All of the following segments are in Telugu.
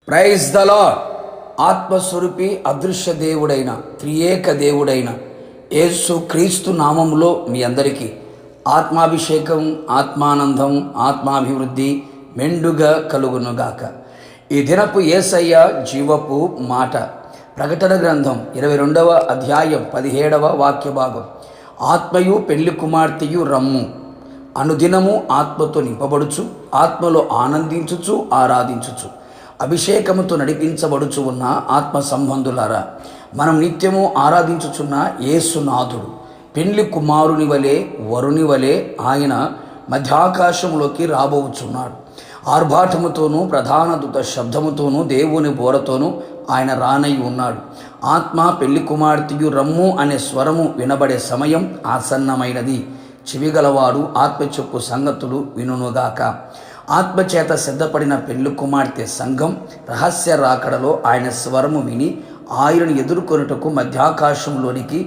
Praise the lord. ఆత్మస్వరూపి అదృశ్య దేవుడైన త్రియేక దేవుడైన యేసు క్రీస్తు నామములో మీ అందరికీ ఆత్మాభిషేకం, ఆత్మానందం, ఆత్మాభివృద్ధి మెండుగా కలుగునుగాక. ఈ దినపు యేసయ్య జీవపు మాట. ప్రకటన గ్రంథం 22వ అధ్యాయం 17వ వాక్య భాగం. ఆత్మయు పెళ్లి కుమార్తెయు రమ్ము, అనుదినము ఆత్మతో నింపబడుచు, ఆత్మలో ఆనందించుచు ఆరాధించుచు, అభిషేకముతో నడిపించబడుచు ఉన్న ఆత్మ సంబంధులారా, మనం నిత్యము ఆరాధించుచున్న యేసునాథుడు పెండ్లి కుమారుని వలె, వరుని వలె ఆయన మధ్యాకాశంలోకి రాబోచున్నాడు. ఆర్భాటముతోనూ ప్రధాన దూత శబ్దముతోనూ దేవుని బోరతోనూ ఆయన రానై ఉన్నాడు. ఆత్మ పెళ్లి కుమార్తెయు రమ్ము అనే స్వరము వినబడే సమయం ఆసన్నమైనది. చెవిగలవాడు ఆత్మ చెప్పు సంగతులు వినుగాక. ఆత్మచేత సిద్ధపడిన పెళ్లి కుమార్తె సంఘం రహస్య రాకడలో ఆయన స్వరము విని ఆయనను ఎదుర్కొనుటకు మధ్యాకాశంలోనికి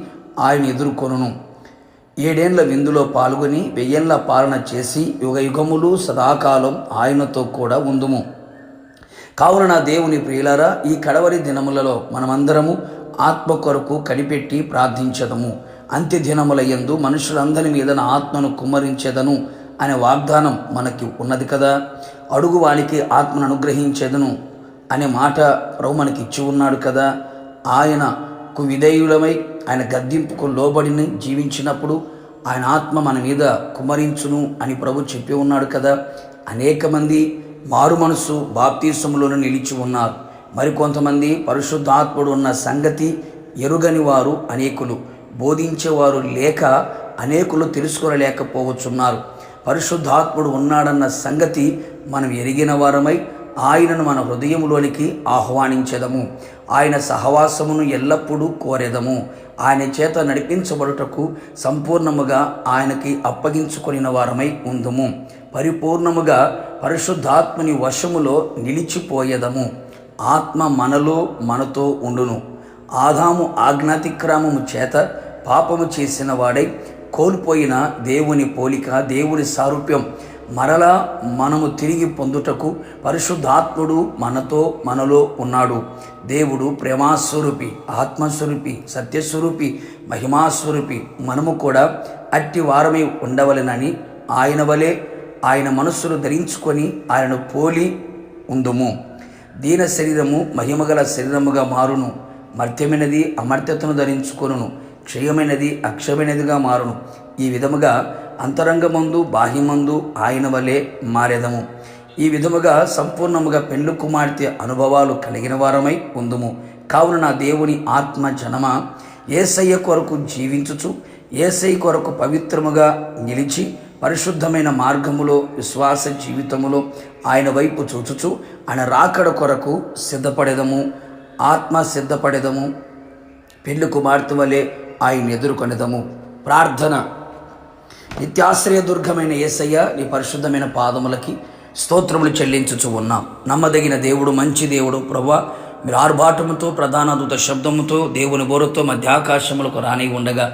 ఆయన ఎదుర్కొనును. 7 ఏండ్ల విందులో పాల్గొని 1000 ఏళ్ల పాలన చేసి యుగయుగములు సదాకాలం ఆయనతో కూడా ఉందుము. కావున నా దేవుని ప్రియులారా, ఈ కడవరి దినములలో మనమందరము ఆత్మ కొరకు కనిపెట్టి ప్రార్థించదము. అంత్య దినములయందు మనుషులందరి మీద నా ఆత్మను కుమ్మరించెదను అనే వాగ్దానం మనకి ఉన్నది కదా. అడుగు వానికి ఆత్మను అనుగ్రహించేదను అనే మాట ప్రభు మనకి ఇచ్చి ఉన్నాడు కదా. ఆయనకు విధేయులమై ఆయన గద్దింపుకు లోబడిని జీవించినప్పుడు ఆయన ఆత్మ మన మీద కుమ్మరించును అని ప్రభు చెప్పి ఉన్నాడు కదా. అనేక మంది మారు మనసు బాప్తీసములోనే నిలిచి ఉన్నారు. మరికొంతమంది పరిశుద్ధాత్ముడు ఉన్న సంగతి ఎరుగని వారు అనేకులు, బోధించేవారు లేక అనేకులు తెలుసుకోలేకపోవచ్చున్నారు. పరిశుద్ధాత్ముడు ఉన్నాడన్న సంగతి మనం ఎరిగిన వారమై ఆయనను మన హృదయంలోనికి ఆహ్వానించెదము. ఆయన సహవాసమును ఎల్లప్పుడూ కోరెదము. ఆయన చేత నడిపించబడుటకు సంపూర్ణముగా ఆయనకి అప్పగించుకొనిన వారమై ఉందుము. పరిపూర్ణముగా పరిశుద్ధాత్మని వశములో నిలిచిపోయేదము. ఆత్మ మనలో మనతో ఉండును. ఆదాము ఆజ్ఞాతిక్రమము చేత పాపము చేసిన వాడై కోల్పోయిన దేవుని పోలిక, దేవుని సారూప్యం మరలా మనము తిరిగి పొందుటకు పరిశుద్ధాత్ముడు మనలో ఉన్నాడు. దేవుడు ప్రేమాస్వరూపి, ఆత్మస్వరూపి, సత్యస్వరూపి, మహిమాస్వరూపి. మనము కూడా అట్టి వారమై ఉండవలెనని ఆయన వలె ఆయన మనస్సును ధరించుకొని ఆయనను పోలి ఉందుము. దీన శరీరము మహిమగల శరీరముగా మారును. మర్త్యమైనది అమర్త్యతను ధరించుకొనును. క్షయమైనది అక్షయమైనదిగా మారును. ఈ విధముగా అంతరంగమందు బాహ్యమందు ఆయన వలె మారెదము. ఈ విధముగా సంపూర్ణముగా పెండ్లి కుమార్తె అనుభవాలు కలిగిన వారమై ఉందుము. కావున నా దేవుని ఆత్మ జనమా, యేసయ్య కొరకు జీవించుచు, యేసయ్య కొరకు పవిత్రముగా నిలిచి పరిశుద్ధమైన మార్గములో, విశ్వాస జీవితములో ఆయన వైపు చూచుచు ఆయన రాకడ కొరకు సిద్ధపడేదము. ఆత్మ సిద్ధపడేదము. పెళ్లి కుమార్తె వలె ఆయన ఎదుర్కొనేదము. ప్రార్థన. నిత్యాశ్రయ దుర్గమైన యేసయ్య, నీ పరిశుద్ధమైన పాదములకి స్తోత్రములు చెల్లించుచు ఉన్నాం. నమ్మదగిన దేవుడు, మంచి దేవుడు ప్రభువా, మీరు ఆర్భాటముతో ప్రధాన దూత శబ్దముతో దేవుని బోరతో మధ్యాకాశములకు రాని ఉండగా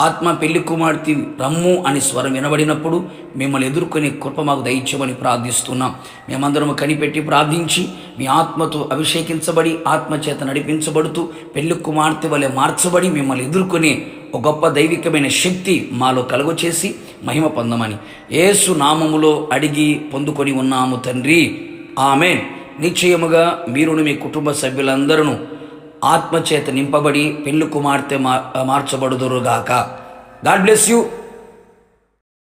ఆత్మ పెళ్లి కుమార్తె రమ్ము అని స్వరం వినబడినప్పుడు మిమ్మల్ని ఎదుర్కొనే కృప మాకు దయచేయమని ప్రార్థిస్తున్నాం. మేమందరము కనిపెట్టి ప్రార్థించి మీ ఆత్మతో అభిషేకించబడి ఆత్మచేత నడిపించబడుతూ పెళ్లి కుమార్తె వలె మార్చబడి మిమ్మల్ని ఎదుర్కొనే ఒక గొప్ప దైవికమైన శక్తి మాలో కలుగచేసి మహిమ పొందమని యేసు నామములో అడిగి పొందుకొని ఉన్నాము తండ్రి, ఆమేన్. నిశ్చయముగా మీరును మీ కుటుంబ సభ్యులందరూ ఆత్మచేత నింపబడి పెళ్లి కుమార్తె మార్చబడుదురుగాక. God bless you.